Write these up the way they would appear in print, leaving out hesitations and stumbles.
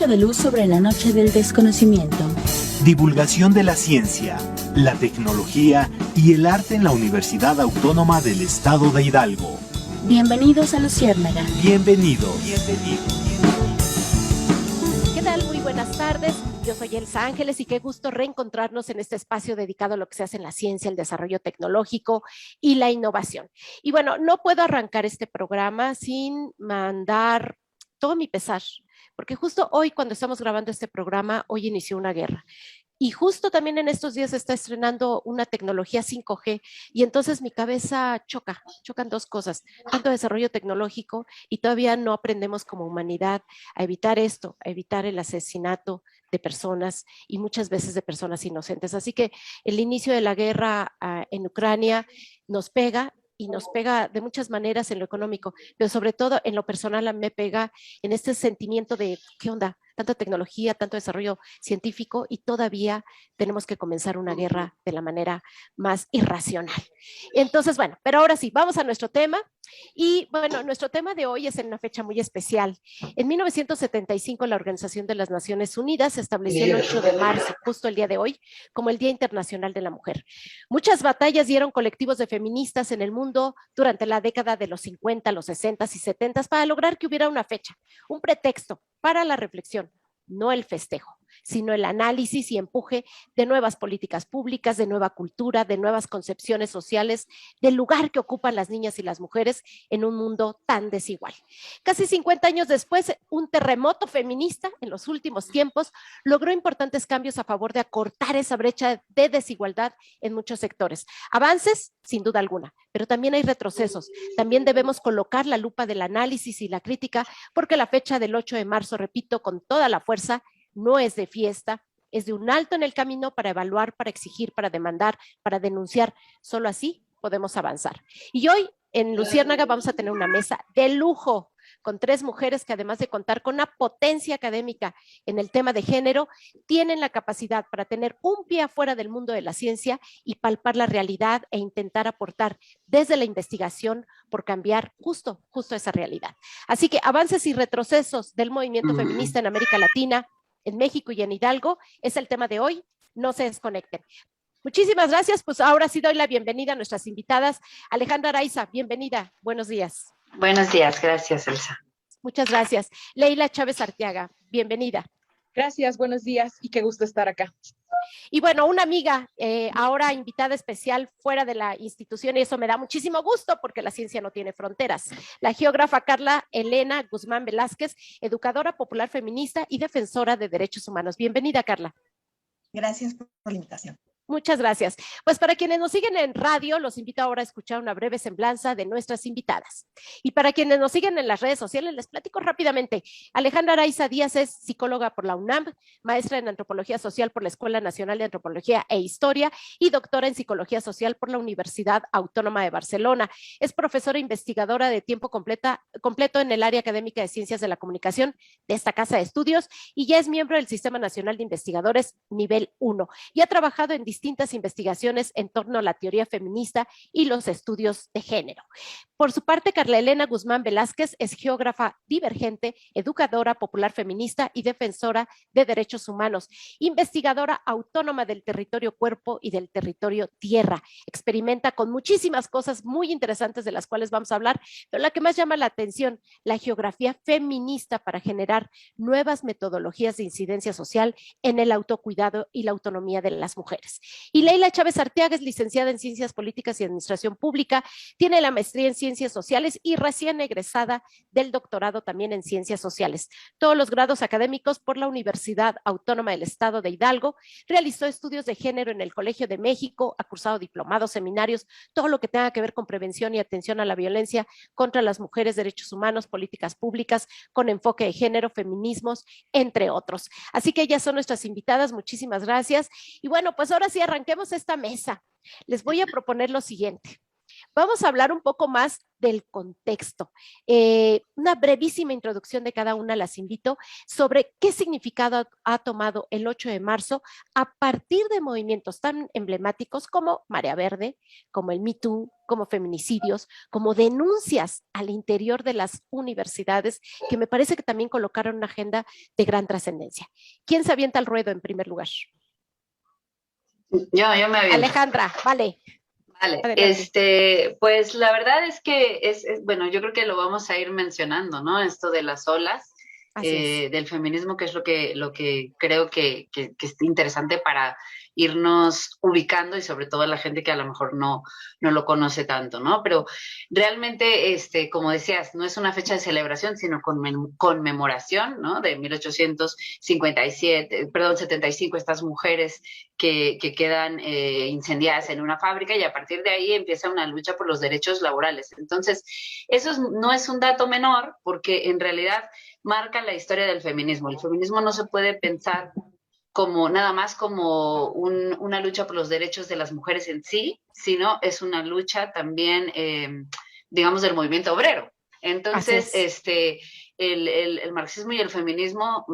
rayo de luz sobre la noche del desconocimiento. Divulgación de la ciencia, la tecnología y el arte en la Universidad Autónoma del Estado de Hidalgo. Bienvenidos a Luciérnaga. Bienvenidos. ¿Qué tal? Muy buenas tardes. Yo soy Elsa Ángeles y qué gusto reencontrarnos en este espacio dedicado a lo que se hace en la ciencia, el desarrollo tecnológico y la innovación. Y bueno, no puedo arrancar este programa sin mandar todo mi pesar, porque justo hoy, cuando estamos grabando este programa, hoy inició una guerra. Y justo también en estos días se está estrenando una tecnología 5G y entonces mi cabeza chocan dos cosas, tanto desarrollo tecnológico y todavía no aprendemos como humanidad a evitar esto, a evitar el asesinato de personas y muchas veces de personas inocentes. Así que el inicio de la guerra en Ucrania nos pega y nos pega de muchas maneras en lo económico, pero sobre todo en lo personal me pega en este sentimiento de, ¿qué onda? Tanta tecnología, tanto desarrollo científico y todavía tenemos que comenzar una guerra de la manera más irracional. Entonces, bueno, pero ahora sí, vamos a nuestro tema. Y bueno, nuestro tema de hoy es en una fecha muy especial. En 1975, la Organización de las Naciones Unidas estableció el 8 de marzo, justo el día de hoy, como el Día Internacional de la Mujer. Muchas batallas dieron colectivos de feministas en el mundo durante la década de los 50, los 60 y 70 para lograr que hubiera una fecha, un pretexto para la reflexión, no el festejo, sino el análisis y empuje de nuevas políticas públicas, de nueva cultura, de nuevas concepciones sociales, del lugar que ocupan las niñas y las mujeres en un mundo tan desigual. Casi 50 años después, un terremoto feminista en los últimos tiempos logró importantes cambios a favor de acortar esa brecha de desigualdad en muchos sectores. Avances, sin duda alguna, pero también hay retrocesos. También debemos colocar la lupa del análisis y la crítica, porque la fecha del 8 de marzo, repito, con toda la fuerza, no es de fiesta, es de un alto en el camino para evaluar, para exigir, para demandar, para denunciar. Solo así podemos avanzar. Y hoy en Luciérnaga vamos a tener una mesa de lujo con 3 mujeres que, además de contar con una potencia académica en el tema de género, tienen la capacidad para tener un pie afuera del mundo de la ciencia y palpar la realidad e intentar aportar desde la investigación por cambiar justo esa realidad. Así que avances y retrocesos del movimiento feminista en América Latina, en México y en Hidalgo es el tema de hoy. No se desconecten. Muchísimas gracias. Pues ahora sí doy la bienvenida a nuestras invitadas. Alejandra Araiza, bienvenida. Buenos días. Buenos días, gracias, Elsa. Muchas gracias. Leila Chávez Arteaga, bienvenida. Gracias, buenos días y qué gusto estar acá. Y bueno, una amiga, ahora invitada especial fuera de la institución, y eso me da muchísimo gusto porque la ciencia no tiene fronteras. La geógrafa Carla Elena Guzmán Velázquez, educadora popular feminista y defensora de derechos humanos. Bienvenida, Carla. Gracias por la invitación. Muchas gracias. Pues para quienes nos siguen en radio, los invito ahora a escuchar una breve semblanza de nuestras invitadas. Y para quienes nos siguen en las redes sociales, les platico rápidamente. Alejandra Araiza Díaz es psicóloga por la UNAM, maestra en Antropología Social por la Escuela Nacional de Antropología e Historia y doctora en Psicología Social por la Universidad Autónoma de Barcelona. Es profesora investigadora de tiempo completo en el área académica de Ciencias de la Comunicación de esta casa de estudios y ya es miembro del Sistema Nacional de Investigadores Nivel 1 y ha trabajado en distintas investigaciones en torno a la teoría feminista y los estudios de género. Por su parte, Carla Elena Guzmán Velázquez es geógrafa divergente, educadora popular feminista y defensora de derechos humanos, investigadora autónoma del territorio cuerpo y del territorio tierra. Experimenta con muchísimas cosas muy interesantes de las cuales vamos a hablar, pero la que más llama la atención, la geografía feminista para generar nuevas metodologías de incidencia social en el autocuidado y la autonomía de las mujeres. Y Leila Chávez Arteaga es licenciada en Ciencias Políticas y Administración Pública, tiene la maestría en Ciencias Sociales y recién egresada del doctorado también en Ciencias Sociales. Todos los grados académicos por la Universidad Autónoma del Estado de Hidalgo, realizó estudios de género en el Colegio de México, ha cursado diplomados, seminarios, todo lo que tenga que ver con prevención y atención a la violencia contra las mujeres, derechos humanos, políticas públicas, con enfoque de género, feminismos, entre otros. Así que ellas son nuestras invitadas, muchísimas gracias. Y bueno, pues ahora sí arranquemos esta mesa. Les voy a proponer lo siguiente. Vamos a hablar un poco más del contexto. Una brevísima introducción de cada una las invito sobre qué significado ha tomado el 8 de marzo a partir de movimientos tan emblemáticos como Marea Verde, como el Me Too, como feminicidios, como denuncias al interior de las universidades, que me parece que también colocaron una agenda de gran trascendencia. ¿Quién se avienta al ruedo en primer lugar? Yo me aviento. Alejandra, vale. Vale, Adelante. pues la verdad es que bueno, yo creo que lo vamos a ir mencionando, ¿no? Esto de las olas del feminismo, que es lo que creo que es interesante para irnos ubicando y sobre todo a la gente que a lo mejor no lo conoce tanto, ¿no? Pero realmente, como decías, no es una fecha de celebración, sino conmemoración, ¿no? De 75, estas mujeres que quedan incendiadas en una fábrica y a partir de ahí empieza una lucha por los derechos laborales. Entonces, no es un dato menor porque en realidad marca la historia del feminismo. El feminismo no se puede pensar como nada más como una lucha por los derechos de las mujeres en sí, sino es una lucha también, digamos, del movimiento obrero. Entonces, el marxismo y el feminismo,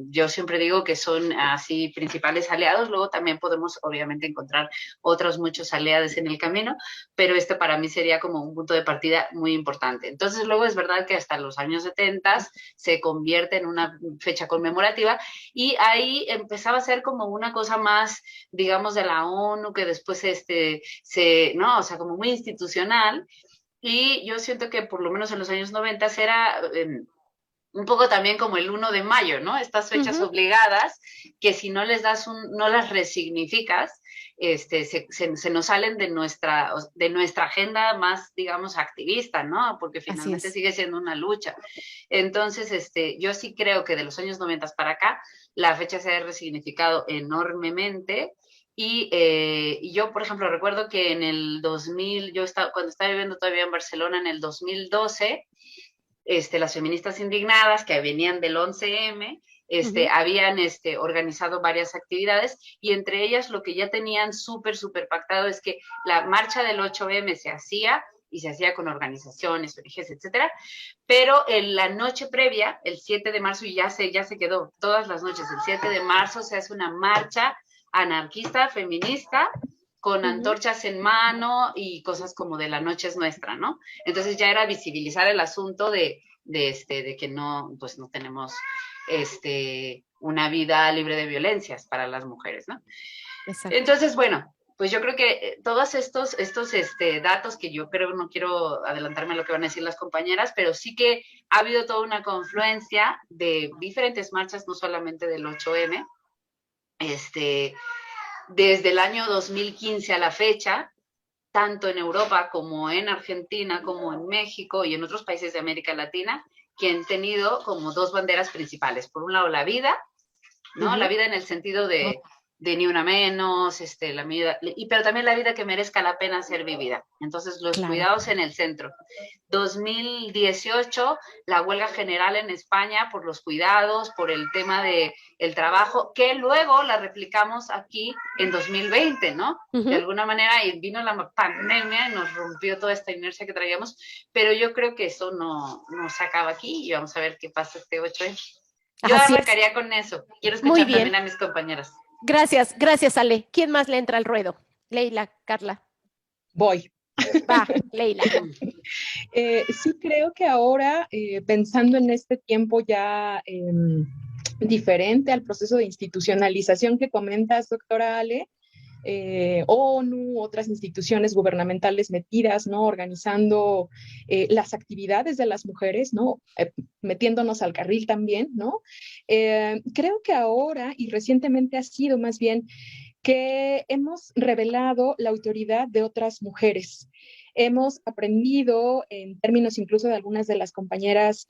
yo siempre digo que son así principales aliados. Luego también podemos obviamente encontrar otros muchos aliados en el camino, pero para mí sería como un punto de partida muy importante. Entonces luego es verdad que hasta los años 70 se convierte en una fecha conmemorativa y ahí empezaba a ser como una cosa más, digamos, de la ONU, que después ¿no? O sea, como muy institucional. Y yo siento que por lo menos en los años 90 era un poco también como el 1 de mayo, ¿no? Estas fechas obligadas que si no les das no las resignificas, se nos salen de nuestra agenda más, digamos, activista, ¿no? Porque finalmente sigue siendo una lucha. Entonces, yo sí creo que de los años 90 para acá, la fecha se ha resignificado enormemente. Y yo, por ejemplo, recuerdo que en el 2000, cuando estaba viviendo todavía en Barcelona, en el 2012, las feministas indignadas que venían del 11M, habían organizado varias actividades y entre ellas lo que ya tenían súper pactado es que la marcha del 8M se hacía y se hacía con organizaciones, ONGs, etcétera, pero en la noche previa, el 7 de marzo, y ya se quedó todas las noches, el 7 de marzo se hace una marcha anarquista, feminista, con antorchas en mano y cosas como de la noche es nuestra, ¿no? Entonces ya era visibilizar el asunto de que no, pues no tenemos una vida libre de violencias para las mujeres, ¿no? Exacto. Entonces, bueno, pues yo creo que todos estos datos que yo creo, no quiero adelantarme a lo que van a decir las compañeras, pero sí que ha habido toda una confluencia de diferentes marchas, no solamente del 8M, desde el año 2015 a la fecha, tanto en Europa como en Argentina, como en México y en otros países de América Latina, que han tenido como dos banderas principales. Por un lado, la vida, ¿no? La vida en el sentido de ni una menos, pero también la vida que merezca la pena ser vivida. Entonces, los cuidados en el centro. 2018, la huelga general en España por los cuidados, por el tema del trabajo, que luego la replicamos aquí en 2020, ¿no? De alguna manera, y vino la pandemia y nos rompió toda esta inercia que traíamos, pero yo creo que eso no se acaba aquí y vamos a ver qué pasa este 8M. Yo arrancaría con eso. Quiero escuchar también a mis compañeras. Gracias, Ale. ¿Quién más le entra al ruedo? Leila, Carla. Voy. Va, Leila. Sí creo que ahora, pensando en este tiempo ya diferente al proceso de institucionalización que comentas, doctora Ale, ONU, otras instituciones gubernamentales metidas, ¿no? Organizando las actividades de las mujeres, ¿no? Metiéndonos al carril también, ¿no? Creo que ahora y recientemente ha sido más bien que hemos revelado la autoridad de otras mujeres. Hemos aprendido, en términos incluso de algunas de las compañeras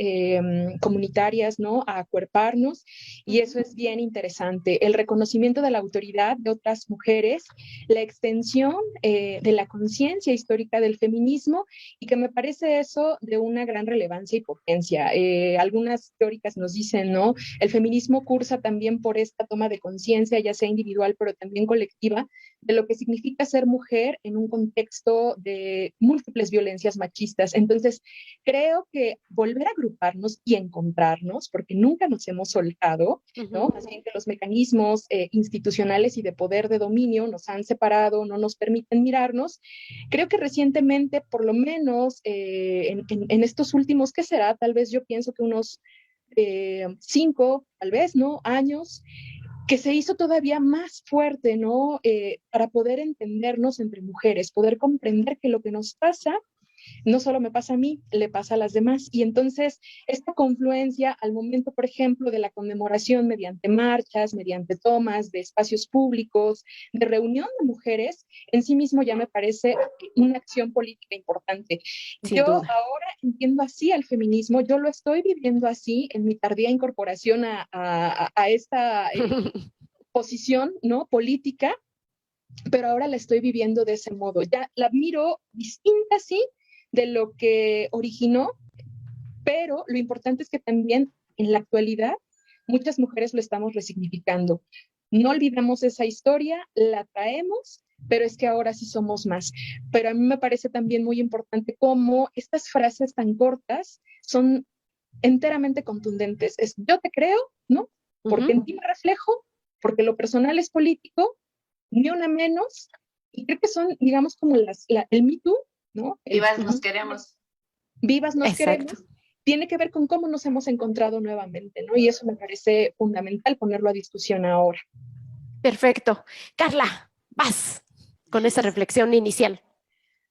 comunitarias, ¿no? A acuerparnos, y eso es bien interesante. El reconocimiento de la autoridad de otras mujeres, la extensión de la conciencia histórica del feminismo, y que me parece eso de una gran relevancia y potencia. Algunas teóricas nos dicen, ¿no? El feminismo cursa también por esta toma de conciencia, ya sea individual, pero también colectiva, de lo que significa ser mujer en un contexto de múltiples violencias machistas. Entonces, creo que volver a agruparnos y encontrarnos, porque nunca nos hemos soltado, ¿no? Más bien que los mecanismos institucionales y de poder de dominio nos han separado, no nos permiten mirarnos. Creo que recientemente, por lo menos en estos últimos, ¿qué será? Tal vez yo pienso que unos 5, tal vez, ¿no? Años, que se hizo todavía más fuerte, ¿no? Para poder entendernos entre mujeres, poder comprender que lo que nos pasa no solo me pasa a mí, le pasa a las demás. Y entonces, esta confluencia al momento, por ejemplo, de la conmemoración mediante marchas, mediante tomas de espacios públicos, de reunión de mujeres, en sí mismo ya me parece una acción política importante. Sin Yo duda. ahora entiendo así al feminismo, yo lo estoy viviendo así en mi tardía incorporación a esta posición, ¿no? Política, pero ahora la estoy viviendo de ese modo. Ya la miro distinta, sí, de lo que originó, pero lo importante es que también en la actualidad muchas mujeres lo estamos resignificando. No olvidamos esa historia, la traemos, pero es que ahora sí somos más. Pero a mí me parece también muy importante cómo estas frases tan cortas son enteramente contundentes. Es yo te creo, ¿no? Porque en ti me reflejo, porque lo personal es político, ni una menos, y creo que son, digamos, como el Me Too, ¿no? Vivas nos queremos. Vivas nos Exacto. queremos, tiene que ver con cómo nos hemos encontrado nuevamente, ¿no? Y eso me parece fundamental ponerlo a discusión ahora. Perfecto. Carla, vas con esa reflexión inicial.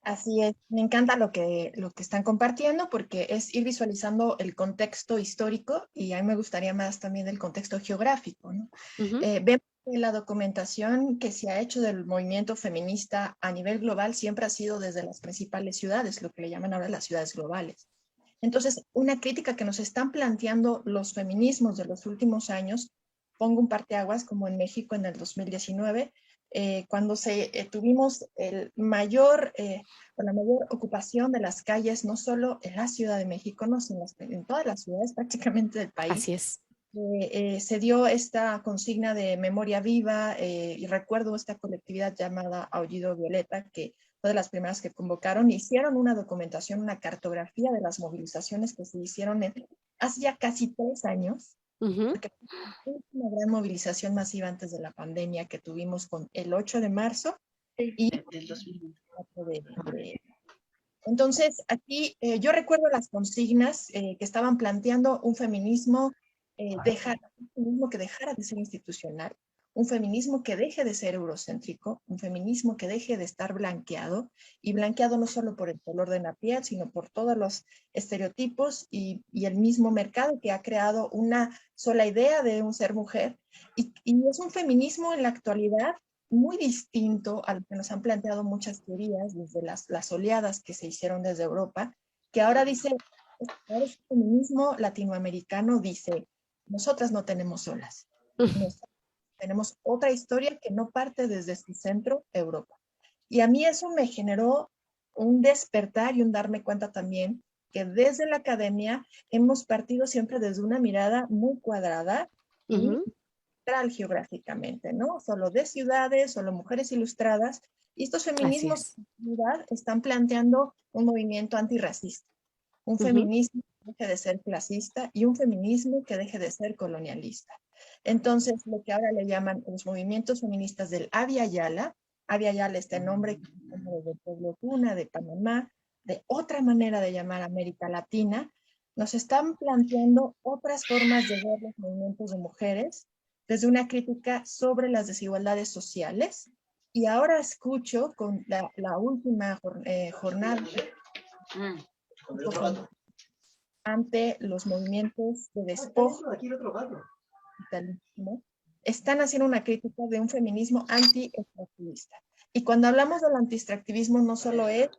Así es, me encanta lo que están compartiendo porque es ir visualizando el contexto histórico y a mí me gustaría más también el contexto geográfico, ¿no? Vemos que la documentación que se ha hecho del movimiento feminista a nivel global siempre ha sido desde las principales ciudades, lo que le llaman ahora las ciudades globales. Entonces, una crítica que nos están planteando los feminismos de los últimos años, pongo un parteaguas como en México en el 2019, cuando tuvimos la mayor ocupación de las calles, no solo en la Ciudad de México, no, sino en todas las ciudades prácticamente del país. Así es. Se dio esta consigna de memoria viva y recuerdo esta colectividad llamada Aullido Violeta, que fue de las primeras que convocaron, hicieron una documentación, una cartografía de las movilizaciones que se hicieron hace ya casi 3 años, porque fue una gran movilización masiva antes de la pandemia que tuvimos con el 8 de marzo y el 2024 Entonces, aquí yo recuerdo las consignas que estaban planteando un feminismo, un feminismo que dejara de ser institucional, un feminismo que deje de ser eurocéntrico, un feminismo que deje de estar blanqueado, y blanqueado no solo por el color de la piel, sino por todos los estereotipos y el mismo mercado que ha creado una sola idea de un ser mujer. Y es un feminismo en la actualidad muy distinto a lo que nos han planteado muchas teorías desde las oleadas que se hicieron desde Europa, que ahora dice, ahora el feminismo latinoamericano dice, nosotras no tenemos solas, tenemos otra historia que no parte desde su centro, Europa. Y a mí eso me generó un despertar y un darme cuenta también que desde la academia hemos partido siempre desde una mirada muy cuadrada y geográficamente, ¿no? Solo de ciudades, solo mujeres ilustradas. Y estos feminismos están planteando un movimiento antirracista, un feminismo que deje de ser clasista y un feminismo que deje de ser colonialista. Entonces, lo que ahora le llaman los movimientos feministas del Abya Yala este nombre del pueblo Tuna, de Panamá, de otra manera de llamar América Latina, nos están planteando otras formas de ver los movimientos de mujeres desde una crítica sobre las desigualdades sociales. Y ahora escucho con la última jornada ante los movimientos de despojo, están haciendo una crítica de un feminismo anti-extractivista. Y cuando hablamos del anti-extractivismo, no solo es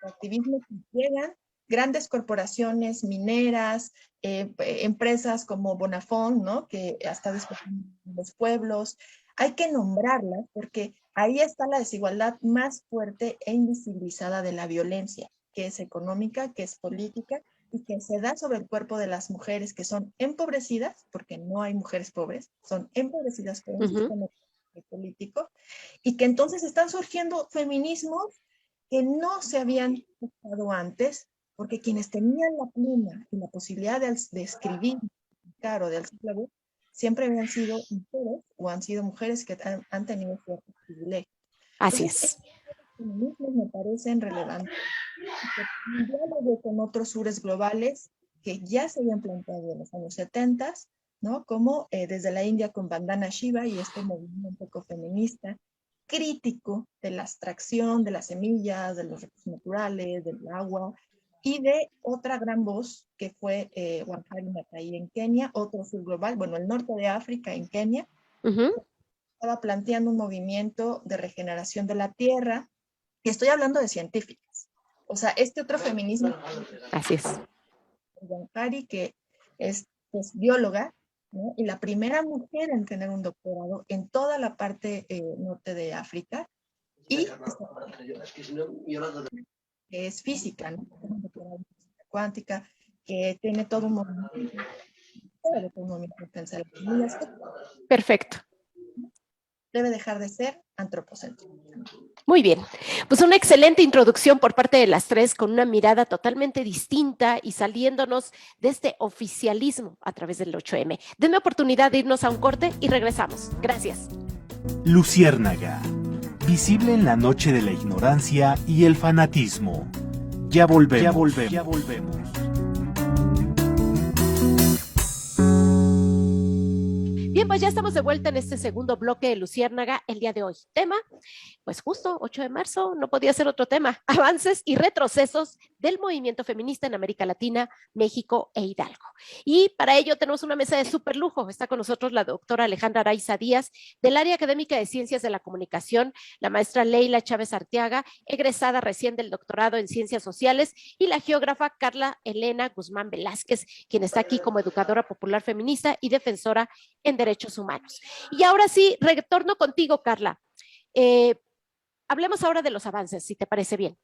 activismo que llegan grandes corporaciones mineras, empresas como Bonafont, ¿no? Que hasta después los pueblos, hay que nombrarlas porque ahí está la desigualdad más fuerte e invisibilizada de la violencia, que es económica, que es política y que se da sobre el cuerpo de las mujeres que son empobrecidas, porque no hay mujeres pobres, son empobrecidas por un sistema político, y que entonces están surgiendo feminismos que no se habían escuchado antes, porque quienes tenían la pluma y la posibilidad de escribir, claro, de alzar la voz, siempre habían sido mujeres o han sido mujeres que han tenido ciertos privilegios. Así Entonces, es. estos feminismos me parecen relevantes. Un diálogo con otros sures globales que ya se habían planteado en los años 70, ¿no? Como desde la India con Vandana Shiva y este movimiento ecofeminista crítico de la extracción de las semillas, de los recursos naturales, del agua, y de otra gran voz que fue Wangari Maathai en Kenia, otro sur global, bueno, el norte de África en Kenia, estaba planteando un movimiento de regeneración de la tierra, y estoy hablando de científicas. O sea, este otro feminismo, Así es. Wangari, que es pues, bióloga, ¿no? Y la primera mujer en tener un doctorado en toda la parte norte de África, y que es física, ¿no? Un doctorado en física cuántica, que tiene todo un movimiento de defensa de las semillas. Perfecto. Debe dejar de ser antropocéntrico. Muy bien, pues una excelente introducción por parte de las tres con una mirada totalmente distinta y saliéndonos de este oficialismo a través del 8M. Denme oportunidad de irnos a un corte y regresamos. Gracias. Luciérnaga, visible en la noche de la ignorancia y el fanatismo. Ya volvemos. Bien, pues ya estamos de vuelta en este segundo bloque de Luciérnaga el día de hoy. Tema, pues justo 8 de marzo, no podía ser otro tema, avances y retrocesos del movimiento feminista en América Latina, México e Hidalgo. Y para ello tenemos una mesa de súper lujo. Está con nosotros la doctora Alejandra Araiza Díaz, del área académica de Ciencias de la Comunicación, la maestra Leila Chávez Arteaga, egresada recién del doctorado en Ciencias Sociales, y la geógrafa Carla Elena Guzmán Velázquez, quien está aquí como educadora popular feminista y defensora en derechos humanos. Y ahora sí, retorno contigo, Carla. Hablemos ahora de los avances, si te parece bien.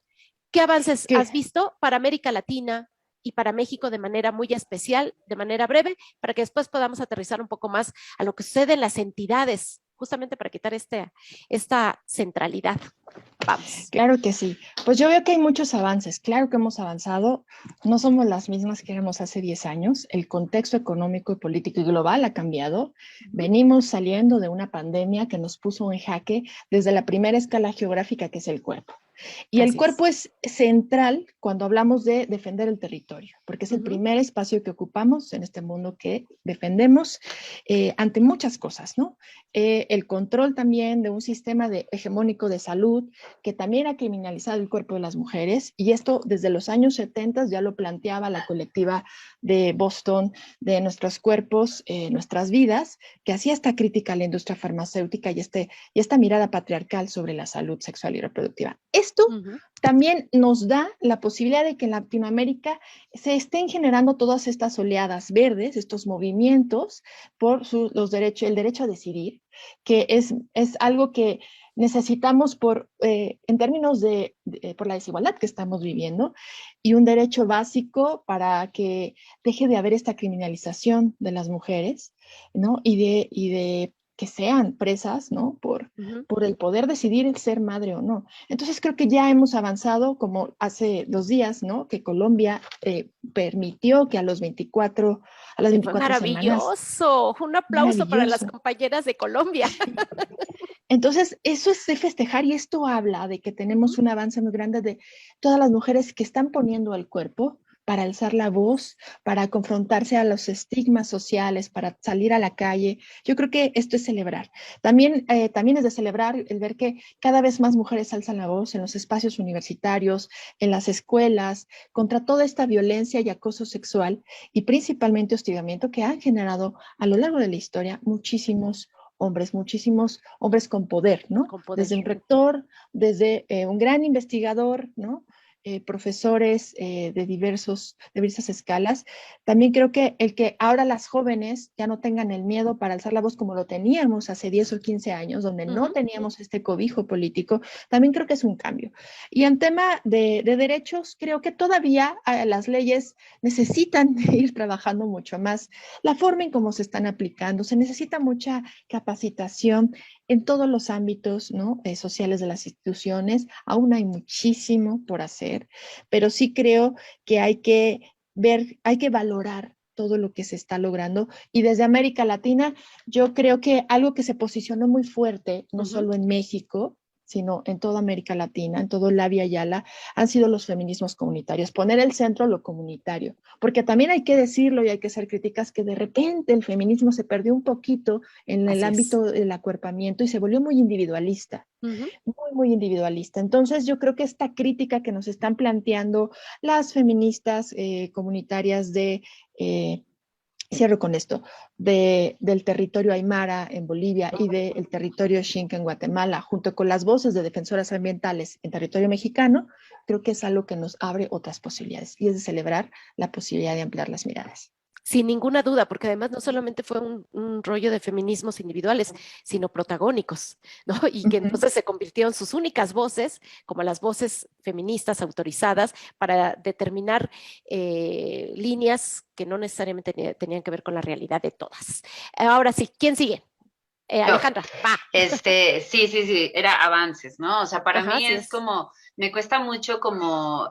¿Qué avances has visto para América Latina y para México de manera muy especial, de manera breve, para que después podamos aterrizar un poco más a lo que sucede en las entidades, justamente para quitar esta centralidad? Vamos. Claro que sí. Pues yo veo que hay muchos avances. Claro que hemos avanzado. No somos las mismas que éramos hace 10 años. El contexto económico y político y global ha cambiado. Venimos saliendo de una pandemia que nos puso en jaque desde la primera escala geográfica, que es el cuerpo. Y el cuerpo es central cuando hablamos de defender el territorio, porque es el primer espacio que ocupamos en este mundo que defendemos ante muchas cosas, ¿no? El control también de un sistema hegemónico de salud que también ha criminalizado el cuerpo de las mujeres, y esto desde los años 70 ya lo planteaba la colectiva de Boston de nuestros cuerpos, nuestras vidas, que hacía esta crítica a la industria farmacéutica y esta mirada patriarcal sobre la salud sexual y reproductiva. Esto también nos da la posibilidad de que en Latinoamérica se estén generando todas estas oleadas verdes, estos movimientos por el derecho a decidir, que es algo que necesitamos en términos por la desigualdad que estamos viviendo, y un derecho básico para que deje de haber esta criminalización de las mujeres, ¿no? Y de que sean presas, ¿no? Por el poder decidir el ser madre o no. Entonces creo que ya hemos avanzado, como hace 2 días, ¿no? Que Colombia permitió que a las 24 maravilloso. Semanas. Un aplauso para las compañeras de Colombia. Entonces, eso es de festejar, y esto habla de que tenemos un avance muy grande de todas las mujeres que están poniendo el cuerpo para alzar la voz, para confrontarse a los estigmas sociales, para salir a la calle. Yo creo que esto es celebrar. También es de celebrar el ver que cada vez más mujeres alzan la voz en los espacios universitarios, en las escuelas, contra toda esta violencia y acoso sexual, y principalmente hostigamiento que han generado a lo largo de la historia muchísimos hombres con poder, ¿no? Con poder. Desde un rector, desde un gran investigador, ¿no? profesores de diversas escalas. También creo que el que ahora las jóvenes ya no tengan el miedo para alzar la voz como lo teníamos hace 10 o 15 años, donde no teníamos este cobijo político, también creo que es un cambio. Y en tema de derechos, creo que todavía las leyes necesitan ir trabajando mucho más. La forma en cómo se están aplicando, se necesita mucha capacitación en todos los ámbitos, ¿no? Sociales de las instituciones. Aún hay muchísimo por hacer, pero sí creo que hay que ver, hay que valorar todo lo que se está logrando. Y desde América Latina, yo creo que algo que se posicionó muy fuerte, no solo en México, sino en toda América Latina, en todo la Via Yala, han sido los feminismos comunitarios, poner el centro lo comunitario, porque también hay que decirlo y hay que hacer críticas que de repente el feminismo se perdió un poquito en el ámbito del acuerpamiento y se volvió muy individualista, muy individualista. Entonces yo creo que esta crítica que nos están planteando las feministas comunitarias cierro con esto, del territorio Aymara en Bolivia y del territorio Xinca en Guatemala, junto con las voces de defensoras ambientales en territorio mexicano, creo que es algo que nos abre otras posibilidades y es de celebrar la posibilidad de ampliar las miradas. Sin ninguna duda, porque además no solamente fue un rollo de feminismos individuales, sino protagónicos, ¿no? Y que entonces se convirtieron sus únicas voces como las voces feministas autorizadas para determinar líneas que no necesariamente tenían que ver con la realidad de todas. Ahora sí, ¿quién sigue? Alejandra, va. Sí, era avances, ¿no? O sea, para mí es como, me cuesta mucho como,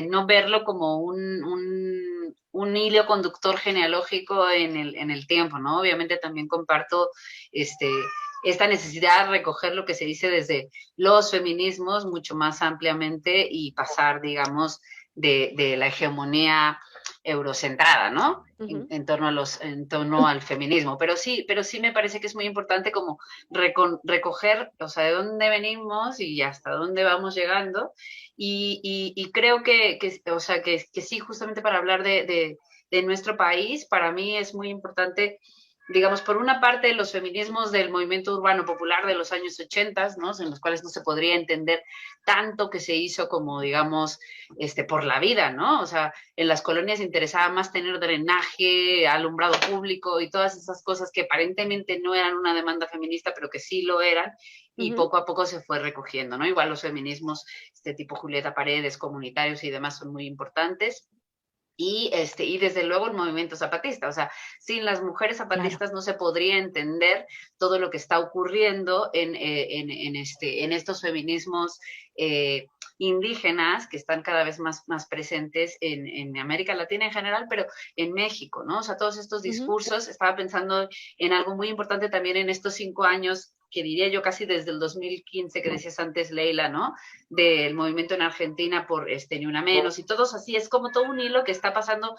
no verlo como un hilo conductor genealógico en el tiempo, ¿no? Obviamente también comparto, esta necesidad de recoger lo que se dice desde los feminismos mucho más ampliamente y pasar, digamos, de la hegemonía eurocentrada, ¿no? En torno al feminismo. Pero sí me parece que es muy importante como recoger, o sea, de dónde venimos y hasta dónde vamos llegando. Y creo que sí, justamente para hablar de nuestro país, para mí es muy importante, digamos, por una parte, los feminismos del movimiento urbano popular de los años 80, ¿no? En los cuales no se podría entender tanto que se hizo como, digamos, por la vida, ¿no? O sea, en las colonias interesaba más tener drenaje, alumbrado público y todas esas cosas que aparentemente no eran una demanda feminista, pero que sí lo eran, y poco a poco se fue recogiendo, ¿no? Igual los feminismos, tipo Julieta Paredes, comunitarios y demás son muy importantes. Y desde luego el movimiento zapatista, o sea, sin las mujeres zapatistas no se podría entender todo lo que está ocurriendo en estos feminismos indígenas que están cada vez más presentes en América Latina en general, pero en México, ¿no? O sea, todos estos discursos, estaba pensando en algo muy importante también en estos 5 años, que diría yo casi desde el 2015, que decías antes, Leila, ¿no? Del movimiento en Argentina por Ni Una Menos y todos así, es como todo un hilo que está pasando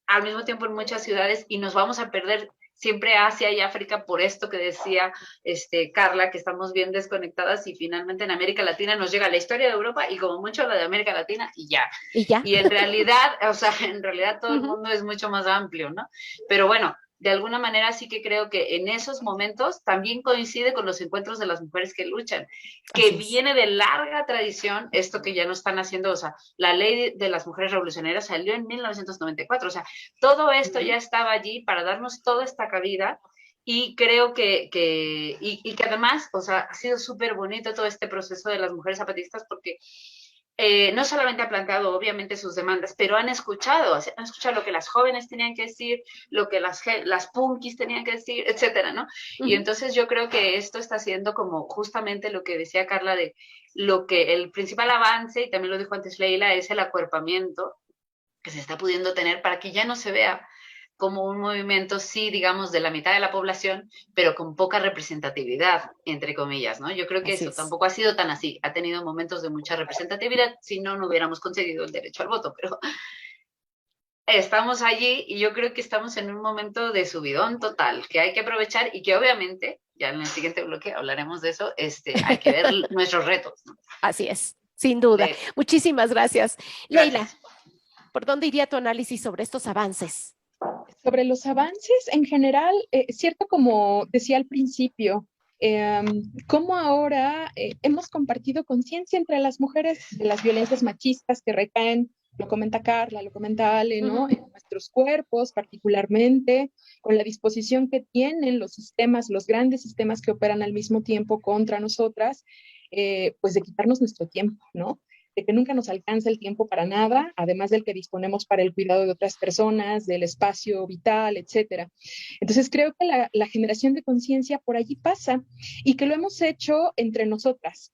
al mismo tiempo en muchas ciudades y nos vamos a perder siempre Asia y África por esto que decía Carla, que estamos bien desconectadas y finalmente en América Latina nos llega la historia de Europa y como mucho la de América Latina y ya. Y en realidad, o sea, en realidad todo el mundo es mucho más amplio, ¿no? Pero bueno, de alguna manera sí que creo que en esos momentos también coincide con los encuentros de las mujeres que luchan, que viene de larga tradición esto que ya no están haciendo, o sea, la ley de las mujeres revolucionarias salió en 1994, o sea, todo esto ya estaba allí para darnos toda esta cabida y creo que además, o sea, ha sido súper bonito todo este proceso de las mujeres zapatistas porque no solamente ha planteado obviamente sus demandas, pero han escuchado lo que las jóvenes tenían que decir, lo que las punkis tenían que decir, etcétera, ¿no? Y entonces yo creo que esto está haciendo como justamente lo que decía Carla de lo que el principal avance, y también lo dijo antes Leila, es el acuerpamiento que se está pudiendo tener para que ya no se vea como un movimiento, sí, digamos, de la mitad de la población, pero con poca representatividad, entre comillas, ¿no? Yo creo que eso tampoco ha sido tan así. Ha tenido momentos de mucha representatividad, si no, no hubiéramos conseguido el derecho al voto, pero estamos allí y yo creo que estamos en un momento de subidón total, que hay que aprovechar y que obviamente, ya en el siguiente bloque hablaremos de eso, hay que ver nuestros retos, ¿no? Así es, sin duda. Muchísimas gracias. Leila, ¿por dónde iría tu análisis sobre estos avances? Sobre los avances en general, cierto, como decía al principio, cómo ahora hemos compartido conciencia entre las mujeres de las violencias machistas que recaen, lo comenta Carla, lo comenta Ale, ¿no? En nuestros cuerpos particularmente, con la disposición que tienen los sistemas, los grandes sistemas que operan al mismo tiempo contra nosotras, pues de quitarnos nuestro tiempo, ¿no? De que nunca nos alcanza el tiempo para nada, además del que disponemos para el cuidado de otras personas, del espacio vital, etcétera. Entonces creo que la generación de conciencia por allí pasa y que lo hemos hecho entre nosotras.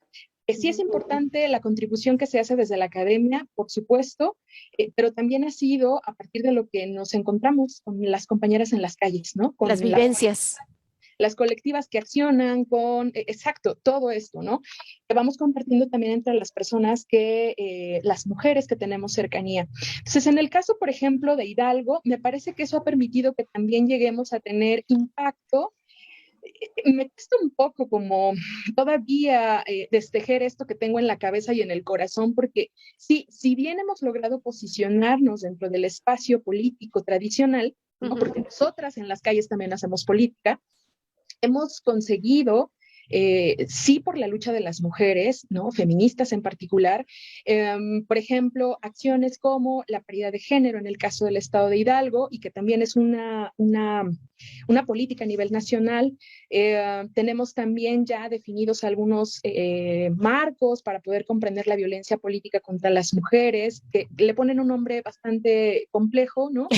Sí es importante la contribución que se hace desde la academia, por supuesto, pero también ha sido a partir de lo que nos encontramos con las compañeras en las calles, ¿no? Con las vivencias. Las colectivas que accionan con, exacto, todo esto, ¿no? Que vamos compartiendo también entre las personas que, las mujeres que tenemos cercanía. Entonces, en el caso, por ejemplo, de Hidalgo, me parece que eso ha permitido que también lleguemos a tener impacto. Me cuesta un poco como todavía destejer esto que tengo en la cabeza y en el corazón, porque sí, si bien hemos logrado posicionarnos dentro del espacio político tradicional, ¿no? Porque nosotras en las calles también hacemos política, hemos conseguido, sí por la lucha de las mujeres, ¿no? Feministas en particular, por ejemplo, acciones como la paridad de género en el caso del estado de Hidalgo, y que también es una política a nivel nacional. Tenemos también ya definidos algunos marcos para poder comprender la violencia política contra las mujeres, que le ponen un nombre bastante complejo, ¿no?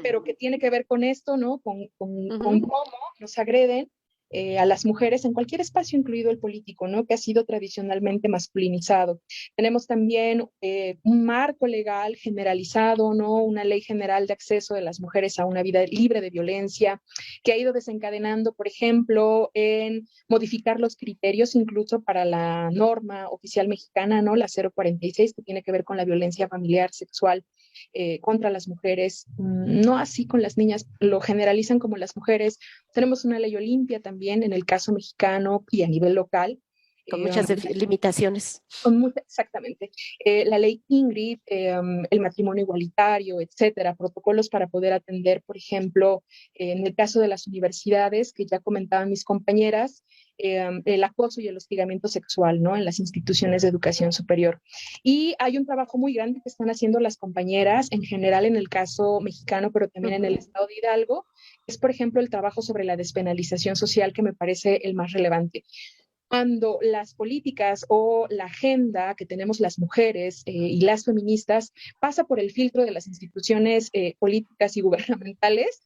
Pero que tiene que ver con esto, ¿no? Con cómo nos agreden a las mujeres en cualquier espacio, incluido el político, ¿no? Que ha sido tradicionalmente masculinizado. Tenemos también un marco legal generalizado, ¿no? Una ley general de acceso de las mujeres a una vida libre de violencia, que ha ido desencadenando, por ejemplo, en modificar los criterios incluso para la norma oficial mexicana, ¿no? La 046, que tiene que ver con la violencia familiar, sexual, contra las mujeres, no así con las niñas, lo generalizan como las mujeres. Tenemos una ley Olimpia también en el caso mexicano y a nivel local. Con muchas limitaciones. Exactamente. La ley Ingrid, el matrimonio igualitario, etcétera, protocolos para poder atender, por ejemplo, en el caso de las universidades, que ya comentaban mis compañeras, el acoso y el hostigamiento sexual, ¿no? En las instituciones de educación superior. Y hay un trabajo muy grande que están haciendo las compañeras, en general en el caso mexicano, pero también en el estado de Hidalgo, es, por ejemplo, el trabajo sobre la despenalización social, que me parece el más relevante. Cuando las políticas o la agenda que tenemos las mujeres y las feministas pasa por el filtro de las instituciones políticas y gubernamentales,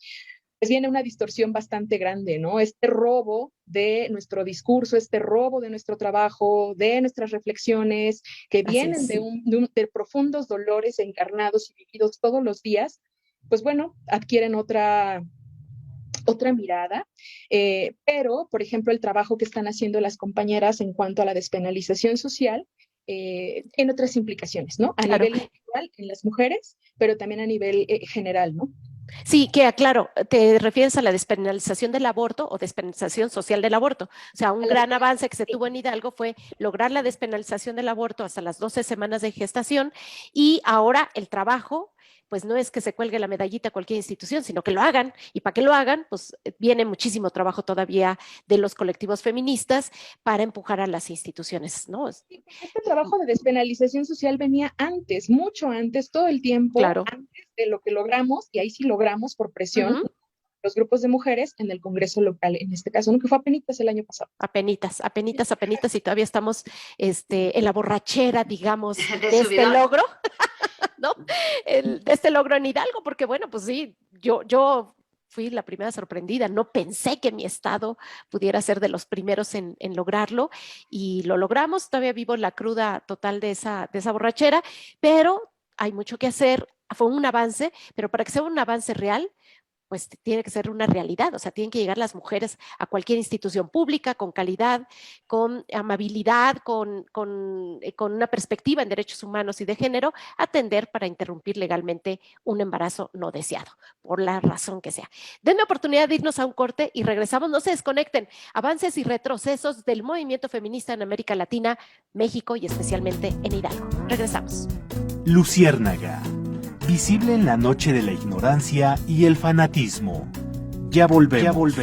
pues viene una distorsión bastante grande, ¿no? Este robo de nuestro discurso, este robo de nuestro trabajo, de nuestras reflexiones, que vienen de profundos dolores encarnados y vividos todos los días, pues bueno, adquieren otra mirada, pero, por ejemplo, el trabajo que están haciendo las compañeras en cuanto a la despenalización social tiene otras implicaciones, ¿no? A nivel individual en las mujeres, pero también a nivel general, ¿no? Sí, que aclaro, te refieres a la despenalización del aborto o despenalización social del aborto. O sea, un gran avance que se tuvo en Hidalgo fue lograr la despenalización del aborto hasta las 12 semanas de gestación, y ahora el trabajo, pues no es que se cuelgue la medallita a cualquier institución, sino que lo hagan, y para que lo hagan, pues viene muchísimo trabajo todavía de los colectivos feministas para empujar a las instituciones, ¿no? Este trabajo de despenalización social venía antes, mucho antes, todo el tiempo, claro, antes de lo que logramos, y ahí sí logramos por presión, los grupos de mujeres en el Congreso local, en este caso, ¿no? Que fue apenitas el año pasado. Apenitas, y todavía estamos en la borrachera, digamos, de este logro, ¿no? De este logro en Hidalgo, porque bueno, pues sí, yo fui la primera sorprendida, no pensé que mi estado pudiera ser de los primeros en lograrlo, y lo logramos. Todavía vivo la cruda total de esa borrachera, pero hay mucho que hacer. Fue un avance, pero para que sea un avance real, pues tiene que ser una realidad. O sea, tienen que llegar las mujeres a cualquier institución pública con calidad, con amabilidad, con una perspectiva en derechos humanos y de género, atender para interrumpir legalmente un embarazo no deseado, por la razón que sea. Denme oportunidad de irnos a un corte y regresamos. No se desconecten. Avances y retrocesos del movimiento feminista en América Latina, México y especialmente en Hidalgo. Regresamos. Luciérnaga. Visible en la noche de la ignorancia y el fanatismo. Ya volvemos.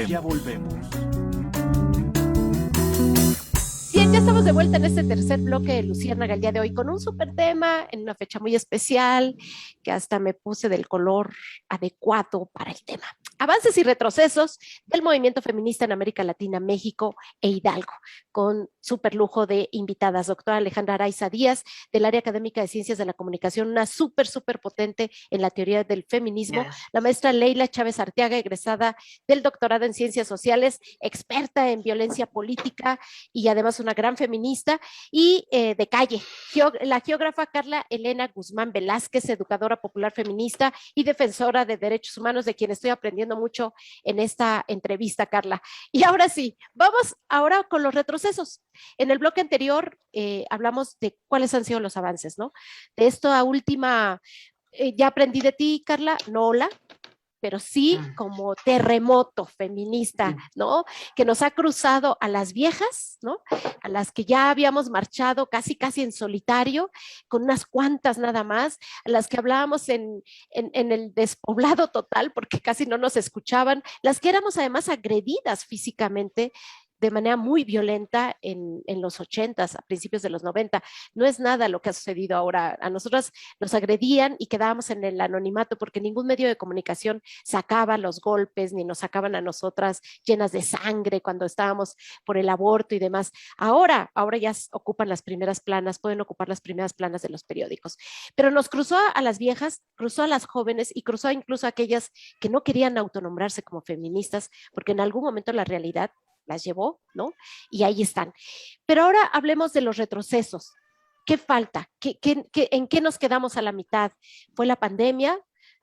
bien, ya estamos de vuelta en este tercer bloque de Luciérnaga el día de hoy con un súper tema en una fecha muy especial que hasta me puse del color adecuado para el tema. Avances y retrocesos del movimiento feminista en América Latina, México e Hidalgo, con súper lujo de invitadas. Doctora Alejandra Araiza Díaz, del área académica de Ciencias de la Comunicación, una súper potente en la teoría del feminismo. Yes. La maestra Leila Chávez Arteaga, egresada del doctorado en Ciencias Sociales, experta en violencia política y además una gran feminista. Y de calle, la geógrafa Carla Elena Guzmán Velázquez, educadora popular feminista y defensora de derechos humanos, de quien estoy aprendiendo mucho en esta entrevista, Carla. Y ahora sí, vamos ahora con los retrocesos. En el bloque anterior hablamos de cuáles han sido los avances, ¿no? De esta última, ya aprendí de ti, Carla, no hola, pero sí como terremoto feminista, ¿no? Que nos ha cruzado a las viejas, ¿no? A las que ya habíamos marchado casi en solitario, con unas cuantas nada más, a las que hablábamos en el despoblado total, porque casi no nos escuchaban, las que éramos además agredidas físicamente de manera muy violenta en los 80s, a principios de los 90. No es nada lo que ha sucedido ahora. A nosotras nos agredían y quedábamos en el anonimato porque ningún medio de comunicación sacaba los golpes, ni nos sacaban a nosotras llenas de sangre cuando estábamos por el aborto y demás. Ahora ya ocupan las primeras planas, pueden ocupar las primeras planas de los periódicos. Pero nos cruzó a las viejas, cruzó a las jóvenes y cruzó incluso a aquellas que no querían autonombrarse como feministas, porque en algún momento la realidad las llevó, ¿no? Y ahí están. Pero ahora hablemos de los retrocesos. ¿Qué falta? ¿En qué nos quedamos a la mitad? ¿Fue la pandemia?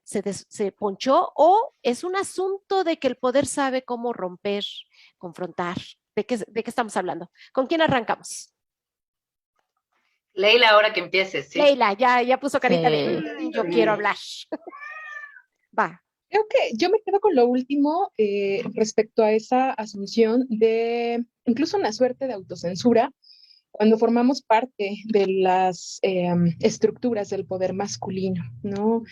¿Se ponchó? ¿O es un asunto de que el poder sabe cómo romper, confrontar? ¿De qué estamos hablando? ¿Con quién arrancamos? Leila, ahora que empieces, ¿sí? Leila, ya puso carita de yo quiero hablar. Va. Creo que yo me quedo con lo último respecto a esa asunción de incluso una suerte de autocensura cuando formamos parte de las estructuras del poder masculino, ¿no?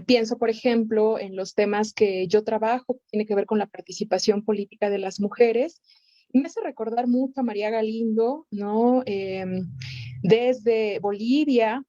Pienso, por ejemplo, en los temas que yo trabajo, que tiene que ver con la participación política de las mujeres, y me hace recordar mucho a María Galindo, ¿no? Desde Bolivia,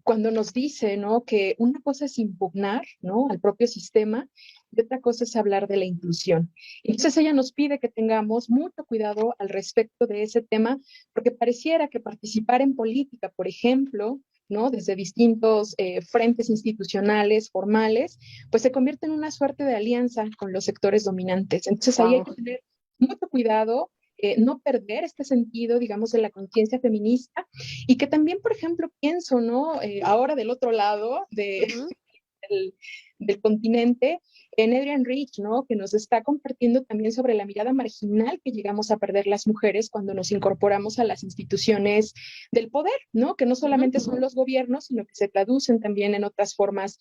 cuando nos dice, ¿no?, que una cosa es impugnar, ¿no?, al propio sistema y otra cosa es hablar de la inclusión. Entonces ella nos pide que tengamos mucho cuidado al respecto de ese tema, porque pareciera que participar en política, por ejemplo, ¿no?, desde distintos frentes institucionales, formales, pues se convierte en una suerte de alianza con los sectores dominantes. Entonces ahí hay que tener mucho cuidado, no perder este sentido, digamos, de la conciencia feminista, y que también, por ejemplo, pienso, ¿no? Ahora del otro lado del continente, en Adrienne Rich, ¿no?, que nos está compartiendo también sobre la mirada marginal que llegamos a perder las mujeres cuando nos incorporamos a las instituciones del poder, ¿no?, que no solamente son los gobiernos, sino que se traducen también en otras formas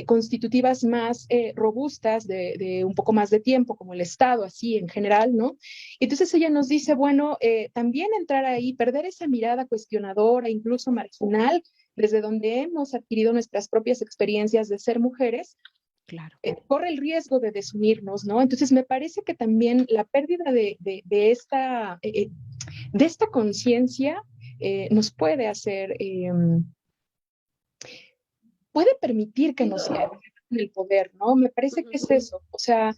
constitutivas más robustas, de un poco más de tiempo, como el Estado, así en general, ¿no? Entonces ella nos dice, bueno, también entrar ahí, perder esa mirada cuestionadora, incluso marginal, desde donde hemos adquirido nuestras propias experiencias de ser mujeres, claro, corre el riesgo de desunirnos, ¿no? Entonces me parece que también la pérdida de esta conciencia nos puede hacer, puede permitir que nos quedemos en el poder, ¿no? Me parece que es eso, o sea,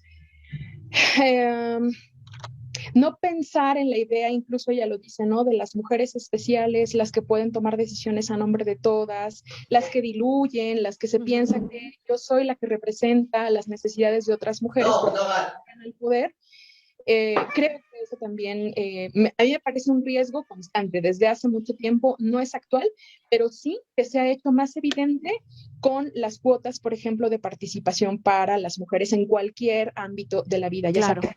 no pensar en la idea, incluso ella lo dice, ¿no?, de las mujeres especiales, las que pueden tomar decisiones a nombre de todas, las que diluyen, las que se piensan que yo soy la que representa las necesidades de otras mujeres en el poder. Creo que eso también, a mí me parece un riesgo constante desde hace mucho tiempo, no es actual, pero sí que se ha hecho más evidente con las cuotas, por ejemplo, de participación para las mujeres en cualquier ámbito de la vida, ya claro, sea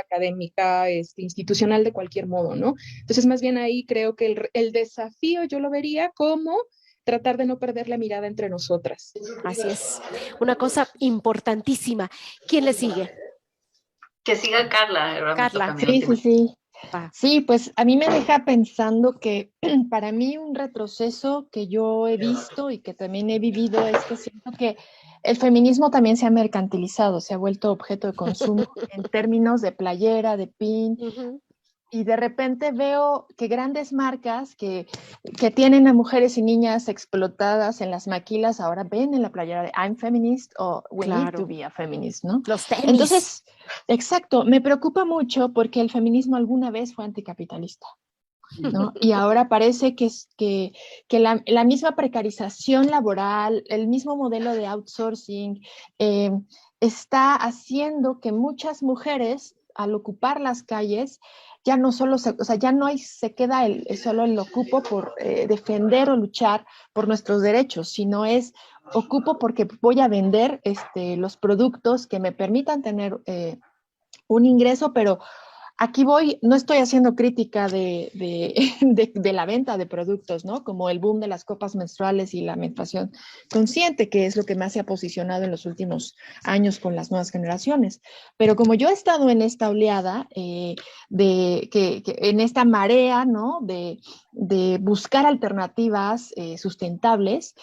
académica, institucional, de cualquier modo, ¿no? Entonces, más bien ahí creo que el desafío yo lo vería como tratar de no perder la mirada entre nosotras. así es. Una cosa importantísima. ¿Quién le sigue? Que siga Carla. Carla. Sí. Va. Sí, pues a mí me deja pensando que para mí un retroceso que yo he visto y que también he vivido es que siento que el feminismo también se ha mercantilizado, se ha vuelto objeto de consumo en términos de playera, de pin, Y de repente veo que grandes marcas que tienen a mujeres y niñas explotadas en las maquilas ahora ven en la playera de I'm feminist o We need to be a feminist, ¿no? Los tenis. Entonces, exacto, me preocupa mucho porque el feminismo alguna vez fue anticapitalista, ¿no? Y ahora parece que la misma precarización laboral, el mismo modelo de outsourcing, está haciendo que muchas mujeres, al ocupar las calles, ya no solo ya no se queda solo el ocupo por defender o luchar por nuestros derechos, sino ocupo porque voy a vender los productos que me permitan tener un ingreso, pero aquí no estoy haciendo crítica de la venta de productos, ¿no? Como el boom de las copas menstruales y la menstruación consciente, que es lo que más se ha posicionado en los últimos años con las nuevas generaciones. Pero como yo he estado en esta oleada, en esta marea, ¿no? De buscar alternativas sustentables,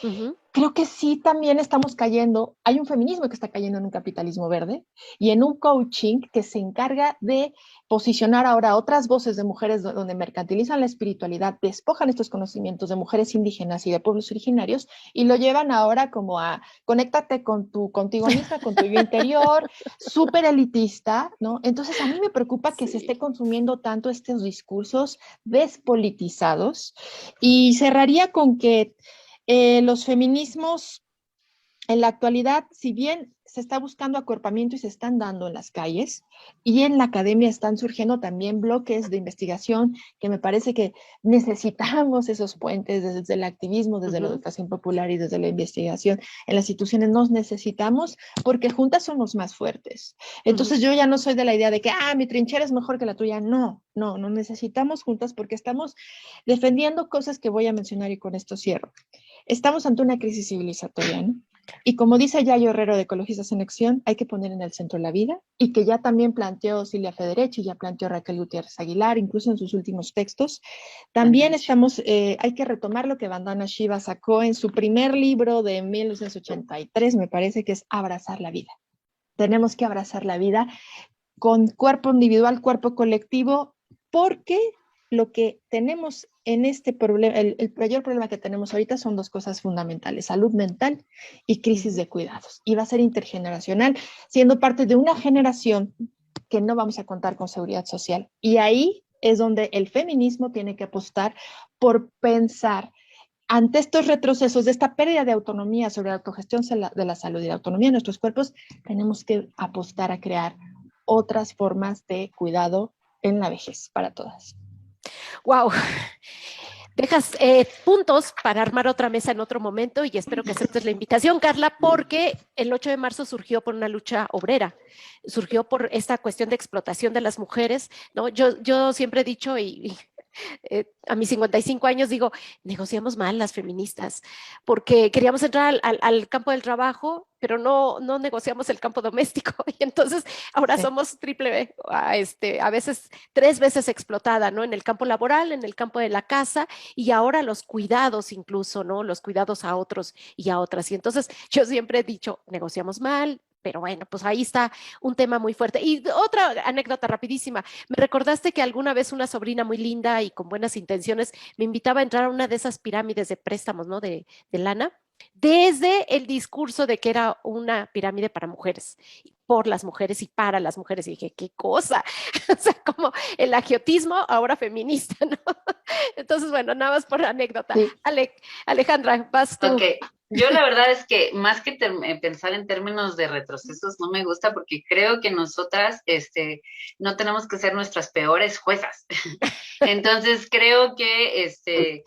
creo que sí también estamos cayendo, hay un feminismo que está cayendo en un capitalismo verde y en un coaching que se encarga de posicionar ahora otras voces de mujeres donde mercantilizan la espiritualidad, despojan estos conocimientos de mujeres indígenas y de pueblos originarios y lo llevan ahora como a conéctate contigo misma, con tu yo interior, súper elitista, ¿no? Entonces a mí me preocupa que se esté consumiendo tanto estos discursos despolitizados y cerraría con que los feminismos en la actualidad, si bien se está buscando acuerpamiento y se están dando en las calles, y en la academia están surgiendo también bloques de investigación que me parece que necesitamos esos puentes desde el activismo, desde la educación popular y desde la investigación. En las instituciones nos necesitamos porque juntas somos más fuertes. Entonces yo ya no soy de la idea de que, mi trinchera es mejor que la tuya. No, nos necesitamos juntas porque estamos defendiendo cosas que voy a mencionar y con esto cierro. Estamos ante una crisis civilizatoria, ¿no? Y como dice Yayo Herrero de Ecologistas en Acción, hay que poner en el centro la vida, y que ya también planteó Silvia Federici, ya planteó Raquel Gutiérrez Aguilar, incluso en sus últimos textos. También hay que retomar lo que Vandana Shiva sacó en su primer libro de 1983, me parece que es Abrazar la vida. Tenemos que abrazar la vida con cuerpo individual, cuerpo colectivo, porque lo que tenemos en este problema, el mayor problema que tenemos ahorita son dos cosas fundamentales: salud mental y crisis de cuidados. Y va a ser intergeneracional, siendo parte de una generación que no vamos a contar con seguridad social. Y ahí es donde el feminismo tiene que apostar por pensar ante estos retrocesos de esta pérdida de autonomía sobre la autogestión de la salud y la autonomía de nuestros cuerpos. Tenemos que apostar a crear otras formas de cuidado en la vejez para todas. Wow, dejas puntos para armar otra mesa en otro momento y espero que aceptes la invitación, Carla, porque el 8 de marzo surgió por una lucha obrera, surgió por esta cuestión de explotación de las mujeres, ¿no? Yo siempre he dicho a mis 55 años digo, negociamos mal las feministas, porque queríamos entrar al campo del trabajo, pero no negociamos el campo doméstico, y entonces ahora somos a veces 3 veces explotada, ¿no? En el campo laboral, en el campo de la casa, y ahora los cuidados incluso, ¿no? Los cuidados a otros y a otras, y entonces yo siempre he dicho, negociamos mal. Pero bueno, pues ahí está un tema muy fuerte. Y otra anécdota rapidísima. Me recordaste que alguna vez una sobrina muy linda y con buenas intenciones me invitaba a entrar a una de esas pirámides de préstamos, ¿no? De lana, desde el discurso de que era una pirámide para mujeres, por las mujeres y para las mujeres. Y dije, ¿qué cosa? O sea, como el agiotismo ahora feminista, ¿no? Entonces, bueno, nada más por anécdota. Sí. Alejandra, vas tú. Okay. Yo la verdad es que más que pensar en términos de retrocesos no me gusta, porque creo que nosotras no tenemos que ser nuestras peores juezas. Entonces creo que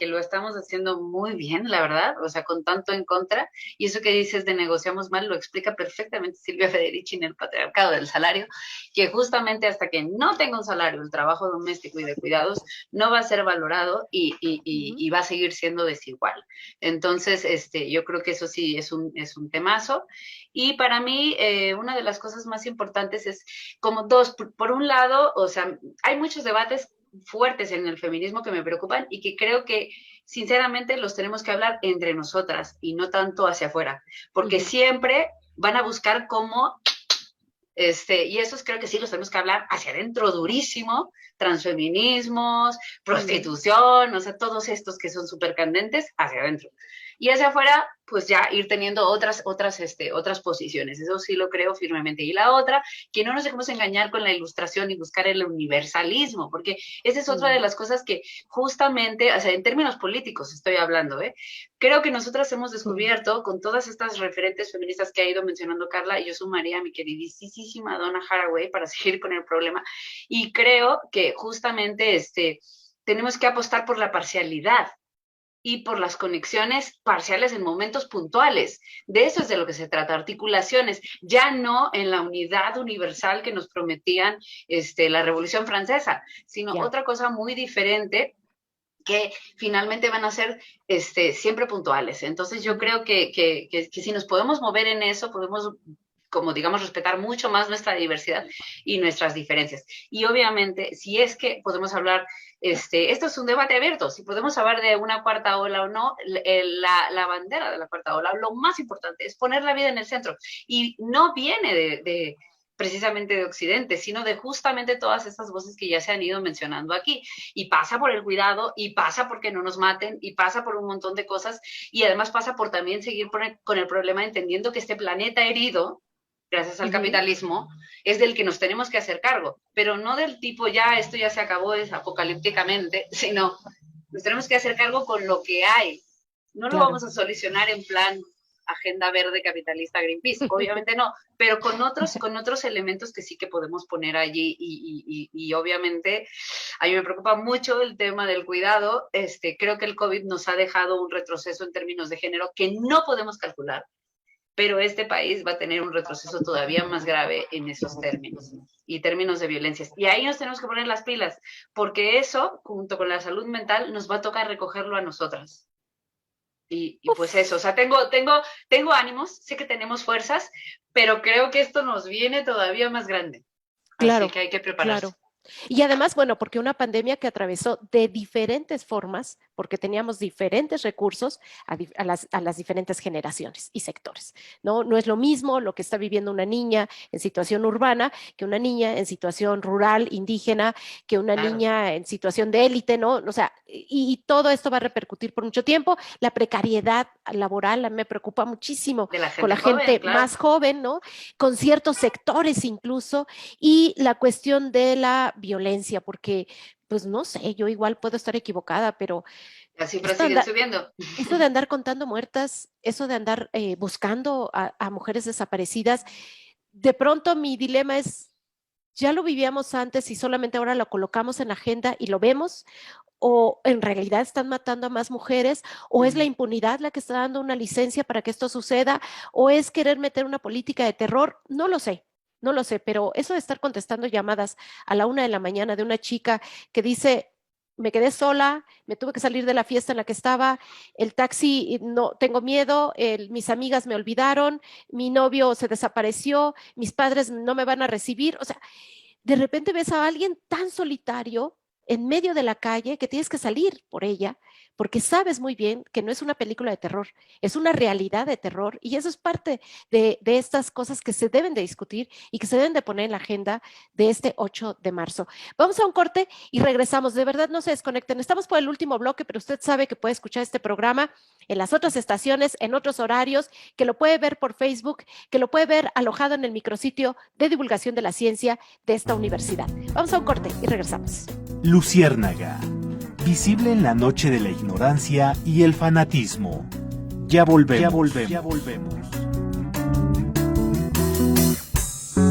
lo estamos haciendo muy bien, la verdad, o sea, con tanto en contra. Y eso que dices de negociamos mal lo explica perfectamente Silvia Federici en El patriarcado del salario, que justamente hasta que no tenga un salario, el trabajo doméstico y de cuidados no va a ser valorado y va a seguir siendo desigual. Entonces, yo creo que eso sí es un temazo. Y para mí, una de las cosas más importantes es como dos. Por un lado, o sea, hay muchos debates fuertes en el feminismo que me preocupan y que creo que sinceramente los tenemos que hablar entre nosotras y no tanto hacia afuera, porque siempre van a buscar cómo Y esos creo que sí los tenemos que hablar hacia adentro durísimo, transfeminismos, prostitución, o sea, todos estos que son súper candentes, hacia adentro. Y hacia afuera, pues ya ir teniendo otras posiciones. Eso sí lo creo firmemente. Y la otra, que no nos dejemos engañar con la ilustración y buscar el universalismo, porque esa es otra de las cosas que justamente, o sea, en términos políticos estoy hablando, creo que nosotras hemos descubierto con todas estas referentes feministas que ha ido mencionando Carla, y yo sumaría a mi queridísima Donna Haraway para seguir con el problema, y creo que justamente tenemos que apostar por la parcialidad y por las conexiones parciales en momentos puntuales. De eso es de lo que se trata, articulaciones, ya no en la unidad universal que nos prometían la Revolución Francesa, sino otra cosa muy diferente que finalmente van a ser siempre puntuales. Entonces yo creo que si nos podemos mover en eso, podemos, como digamos, respetar mucho más nuestra diversidad y nuestras diferencias. Y obviamente, si es que podemos hablar, esto es un debate abierto, si podemos hablar de una cuarta ola o no, la bandera de la cuarta ola, lo más importante es poner la vida en el centro. Y no viene precisamente de Occidente, sino de justamente todas estas voces que ya se han ido mencionando aquí. Y pasa por el cuidado, y pasa porque no nos maten, y pasa por un montón de cosas, y además pasa por también seguir con el problema entendiendo que este planeta herido, gracias al capitalismo, es del que nos tenemos que hacer cargo, pero no del tipo ya, esto ya se acabó es apocalípticamente, sino nos tenemos que hacer cargo con lo que hay. No lo vamos a solucionar en plan agenda verde capitalista Greenpeace, obviamente no, pero con otros elementos que sí que podemos poner allí y obviamente a mí me preocupa mucho el tema del cuidado. Creo que el COVID nos ha dejado un retroceso en términos de género que no podemos calcular, pero este país va a tener un retroceso todavía más grave en esos términos y términos de violencias. Y ahí nos tenemos que poner las pilas, porque eso, junto con la salud mental, nos va a tocar recogerlo a nosotras. Y pues eso, o sea, tengo ánimos, sé que tenemos fuerzas, pero creo que esto nos viene todavía más grande. Claro, así que hay que prepararse. Claro. Y además, bueno, porque una pandemia que atravesó de diferentes formas, porque teníamos diferentes recursos a las diferentes generaciones y sectores, ¿no? No es lo mismo lo que está viviendo una niña en situación urbana que una niña en situación rural, indígena, que una niña en situación de élite, ¿no? O sea, y todo esto va a repercutir por mucho tiempo. La precariedad laboral me preocupa muchísimo con la gente más joven, ¿no? Con ciertos sectores incluso, y la cuestión de la violencia, porque, pues no sé, yo igual puedo estar equivocada, pero las cifras siguen subiendo. Eso de andar contando muertas, eso de andar buscando a mujeres desaparecidas, de pronto mi dilema es, ya lo vivíamos antes y solamente ahora lo colocamos en la agenda y lo vemos, o en realidad están matando a más mujeres, o es la impunidad la que está dando una licencia para que esto suceda, o es querer meter una política de terror, no lo sé. No lo sé, pero eso de estar contestando llamadas a la 1 de la mañana de una chica que dice, me quedé sola, me tuve que salir de la fiesta en la que estaba, el taxi, no, tengo miedo, mis amigas me olvidaron, mi novio se desapareció, mis padres no me van a recibir. O sea, de repente ves a alguien tan solitario en medio de la calle que tienes que salir por ella, porque sabes muy bien que no es una película de terror, es una realidad de terror, y eso es parte de estas cosas que se deben de discutir y que se deben de poner en la agenda de este 8 de marzo. Vamos a un corte y regresamos. De verdad, no se desconecten. Estamos por el último bloque, pero usted sabe que puede escuchar este programa en las otras estaciones, en otros horarios, que lo puede ver por Facebook, que lo puede ver alojado en el micrositio de divulgación de la ciencia de esta universidad. Vamos a un corte y regresamos. Luciérnaga, visible en la noche de la ignorancia y el fanatismo. Ya volvemos.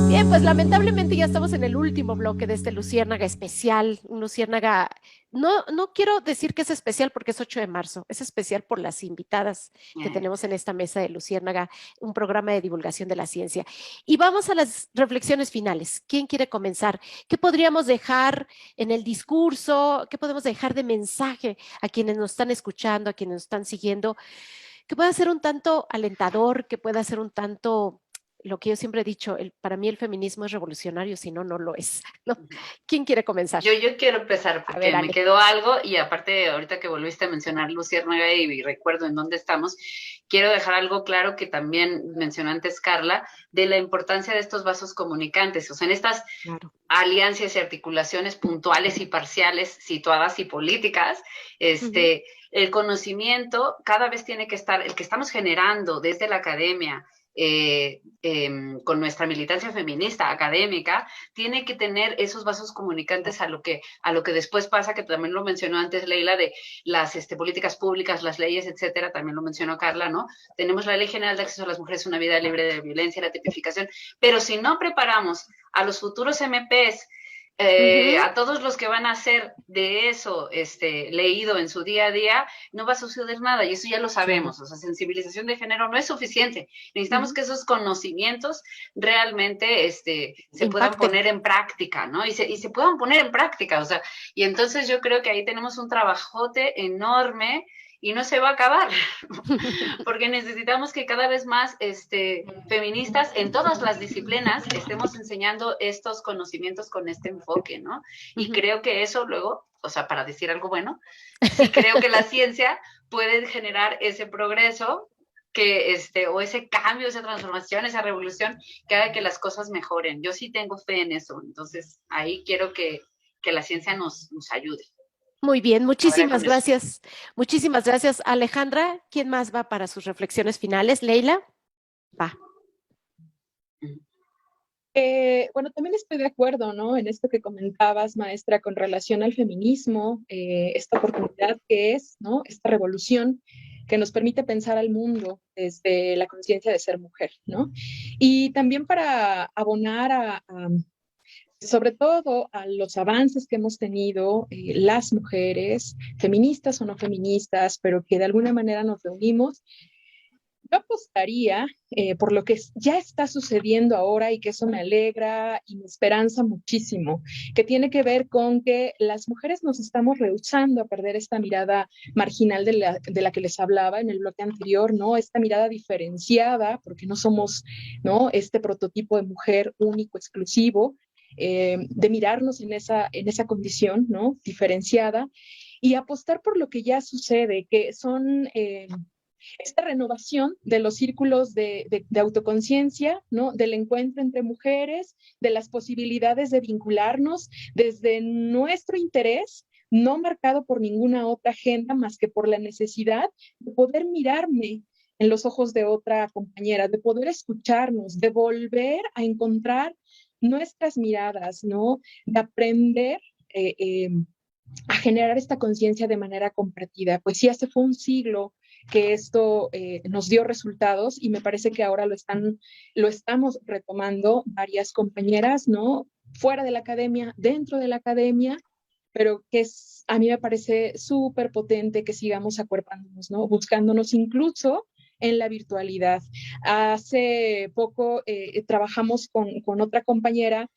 Bien, pues lamentablemente ya estamos en el último bloque de este Luciérnaga especial, un Luciérnaga, no quiero decir que es especial porque es 8 de marzo, es especial por las invitadas que tenemos en esta mesa de Luciérnaga, un programa de divulgación de la ciencia. Y vamos a las reflexiones finales. ¿Quién quiere comenzar? ¿Qué podríamos dejar en el discurso? ¿Qué podemos dejar de mensaje a quienes nos están escuchando, a quienes nos están siguiendo? Que pueda ser un tanto alentador, que pueda ser un tanto lo que yo siempre he dicho, para mí el feminismo es revolucionario, si no, no lo es, ¿no? ¿Quién quiere comenzar? Yo quiero empezar A porque ver, me Ale. quedó algo y aparte ahorita que volviste a mencionar Luciérnaga y recuerdo en dónde estamos, quiero dejar algo claro que también mencionó antes Carla, de la importancia de estos vasos comunicantes, o sea, en estas Claro. alianzas y articulaciones puntuales y parciales, situadas y políticas, el conocimiento cada vez tiene que estar, el que estamos generando desde la academia, con nuestra militancia feminista académica, tiene que tener esos vasos comunicantes a lo que después pasa, que también lo mencionó antes Leila, de las políticas públicas, las leyes, etcétera, también lo mencionó Carla, ¿no? Tenemos la Ley General de Acceso a las Mujeres a una Vida Libre de Violencia, la tipificación, pero si no preparamos a los futuros MPs, a todos los que van a hacer de eso leído en su día a día, no va a suceder nada, y eso ya lo sabemos. O sea, sensibilización de género no es suficiente. Necesitamos que esos conocimientos realmente se puedan poner en práctica, ¿no? Y se puedan poner en práctica, o sea, y entonces yo creo que ahí tenemos un trabajote enorme y no se va a acabar, porque necesitamos que cada vez más feministas en todas las disciplinas estemos enseñando estos conocimientos con este enfoque, ¿no? Y creo que eso luego, o sea, para decir algo bueno, sí creo que la ciencia puede generar ese progreso que o ese cambio, esa transformación, esa revolución que haga que las cosas mejoren. Yo sí tengo fe en eso, entonces ahí quiero que la ciencia nos ayude. Muy bien, muchísimas gracias. Muchísimas gracias, Alejandra. ¿Quién más va para sus reflexiones finales? ¿Leila? Va. Bueno, también estoy de acuerdo, ¿no? En esto que comentabas, maestra, con relación al feminismo, esta oportunidad que es, ¿no? Esta revolución que nos permite pensar al mundo desde la conciencia de ser mujer, ¿no? Y también para abonar sobre todo a los avances que hemos tenido las mujeres, feministas o no feministas, pero que de alguna manera nos reunimos. Yo apostaría por lo que ya está sucediendo ahora y que eso me alegra y me esperanza muchísimo, que tiene que ver con que las mujeres nos estamos rehusando a perder esta mirada marginal de la que les hablaba en el bloque anterior, ¿no? Esta mirada diferenciada, porque no somos, ¿no? Este prototipo de mujer único, exclusivo, de mirarnos en esa condición, ¿no? Diferenciada, y apostar por lo que ya sucede, que son esta renovación de los círculos de autoconciencia, ¿no? Del encuentro entre mujeres, de las posibilidades de vincularnos desde nuestro interés, no marcado por ninguna otra agenda más que por la necesidad de poder mirarme en los ojos de otra compañera, de poder escucharnos, de volver a encontrar nuestras miradas, ¿no? De aprender a generar esta conciencia de manera compartida. Pues sí, hace fue un siglo que esto nos dio resultados y me parece que ahora lo estamos retomando varias compañeras, ¿no? Fuera de la academia, dentro de la academia, pero que a mí me parece súper potente que sigamos acuerpándonos, ¿no? Buscándonos incluso en la virtualidad. Hace poco trabajamos con otra compañera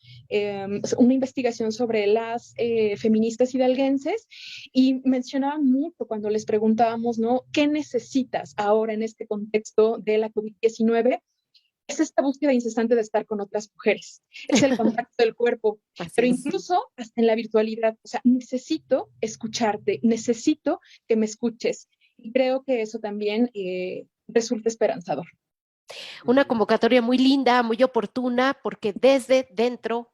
una investigación sobre las feministas hidalguenses y mencionaban mucho cuando les preguntábamos, ¿no? ¿Qué necesitas ahora en este contexto de la COVID-19? Es esta búsqueda incesante de estar con otras mujeres, es el contacto del cuerpo, pero incluso hasta en la virtualidad, o sea, necesito escucharte, necesito que me escuches y creo que eso también resulta esperanzador. Una convocatoria muy linda, muy oportuna, porque desde dentro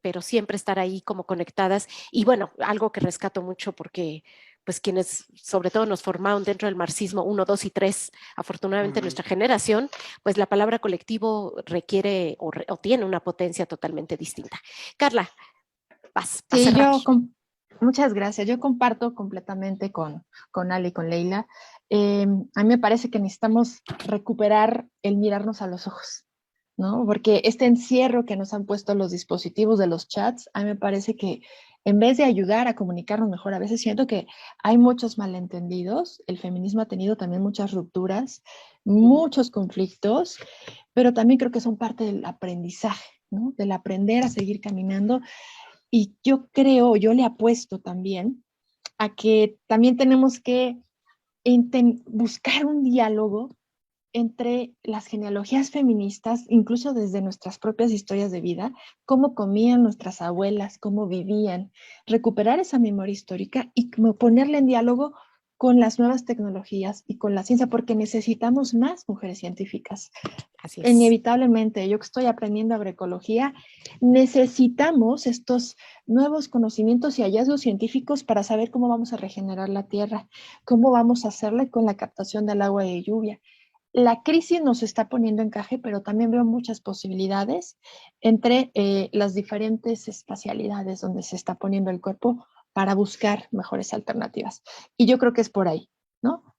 pero siempre estar ahí como conectadas. Y bueno, algo que rescato mucho porque pues quienes sobre todo nos formaron dentro del marxismo 1, 2 y 3, afortunadamente nuestra generación, pues la palabra colectivo requiere o tiene una potencia totalmente distinta. Carla, vas. Sí, muchas gracias. Yo comparto completamente con Ale y con Leila. A mí me parece que necesitamos recuperar el mirarnos a los ojos, ¿no? Porque este encierro que nos han puesto los dispositivos de los chats, a mí me parece que en vez de ayudar a comunicarnos mejor, a veces siento que hay muchos malentendidos. El feminismo ha tenido también muchas rupturas, muchos conflictos, pero también creo que son parte del aprendizaje, ¿no? Del aprender a seguir caminando. Y yo le apuesto también a que también tenemos que buscar un diálogo entre las genealogías feministas, incluso desde nuestras propias historias de vida, cómo comían nuestras abuelas, cómo vivían, recuperar esa memoria histórica y como ponerla en diálogo con las nuevas tecnologías y con la ciencia, porque necesitamos más mujeres científicas. Así es. Inevitablemente, yo que estoy aprendiendo agroecología, necesitamos estos nuevos conocimientos y hallazgos científicos para saber cómo vamos a regenerar la tierra, cómo vamos a hacerle con la captación del agua de lluvia. La crisis nos está poniendo en encaje, pero también veo muchas posibilidades entre las diferentes espacialidades donde se está poniendo el cuerpo para buscar mejores alternativas. Y yo creo que es por ahí, ¿no?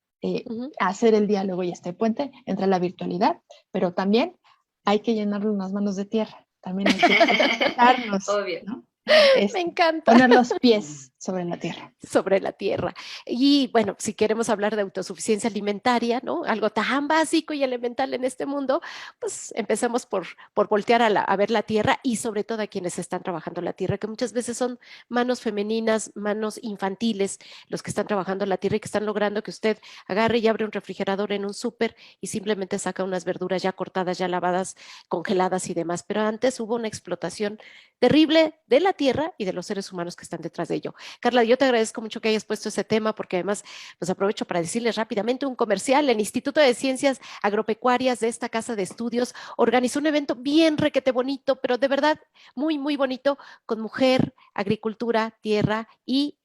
Hacer el diálogo y este puente entre la virtualidad, pero también hay que llenarle unas manos de tierra. También hay que darnos, Obvio. ¿no? Me encanta. Poner los pies sobre la tierra. Sobre la tierra. Y bueno, si queremos hablar de autosuficiencia alimentaria, ¿no? Algo tan básico y elemental en este mundo, pues empecemos por voltear a ver la tierra y sobre todo a quienes están trabajando la tierra, que muchas veces son manos femeninas, manos infantiles, los que están trabajando la tierra y que están logrando que usted agarre y abre un refrigerador en un súper y simplemente saca unas verduras ya cortadas, ya lavadas, congeladas y demás. Pero antes hubo una explotación terrible de la tierra y de los seres humanos que están detrás de ello. Carla, yo te agradezco mucho que hayas puesto ese tema porque además pues aprovecho para decirles rápidamente un comercial. El Instituto de Ciencias Agropecuarias de esta casa de estudios organizó un evento bien requete bonito, pero de verdad muy, muy bonito con mujer, agricultura, tierra y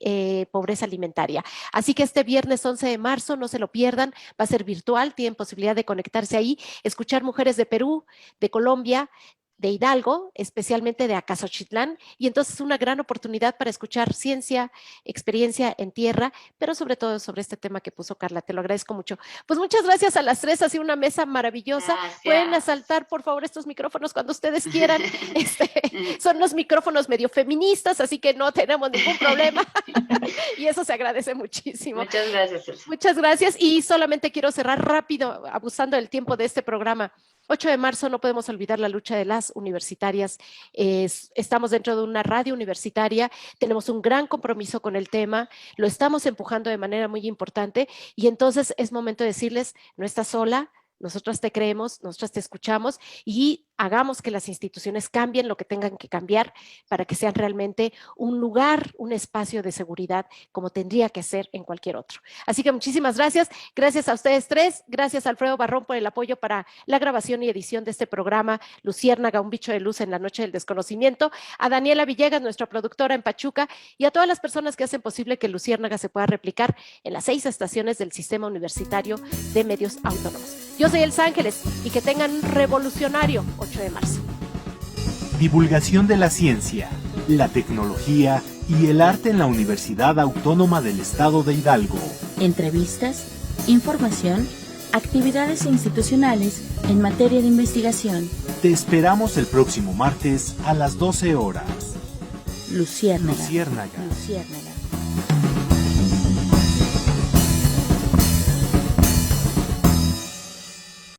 pobreza alimentaria. Así que este viernes 11 de marzo, no se lo pierdan, va a ser virtual, tienen posibilidad de conectarse ahí, escuchar mujeres de Perú, de Colombia, de Hidalgo, especialmente de Acasochitlán, y entonces una gran oportunidad para escuchar ciencia, experiencia en tierra, pero sobre todo sobre este tema que puso Carla. Te lo agradezco mucho. Pues muchas gracias a las tres, ha sido una mesa maravillosa. Gracias. Pueden asaltar, por favor, estos micrófonos cuando ustedes quieran. Son los micrófonos medio feministas, así que no tenemos ningún problema. Y eso se agradece muchísimo. Muchas gracias, Elsa. Muchas gracias. Y solamente quiero cerrar rápido, abusando del tiempo de este programa. 8 de marzo, no podemos olvidar la lucha de las universitarias. Estamos dentro de una radio universitaria, tenemos un gran compromiso con el tema, lo estamos empujando de manera muy importante y entonces es momento de decirles, no estás sola, nosotras te creemos, nosotras te escuchamos y hagamos que las instituciones cambien lo que tengan que cambiar para que sean realmente un lugar, un espacio de seguridad como tendría que ser en cualquier otro. Así que muchísimas gracias. Gracias a ustedes tres. Gracias a Alfredo Barrón por el apoyo para la grabación y edición de este programa Luciérnaga, un bicho de luz en la noche del desconocimiento. A Daniela Villegas, nuestra productora en Pachuca, y a todas las personas que hacen posible que Luciérnaga se pueda replicar en las 6 estaciones del Sistema Universitario de Medios Autónomos. Yo soy Elsa Ángeles y que tengan un revolucionario 8 de marzo. Divulgación de la ciencia, la tecnología y el arte en la Universidad Autónoma del Estado de Hidalgo. Entrevistas, información, actividades institucionales en materia de investigación. Te esperamos el próximo martes a las 12 horas. Luciérnaga. Luciérnaga. Luciérnaga.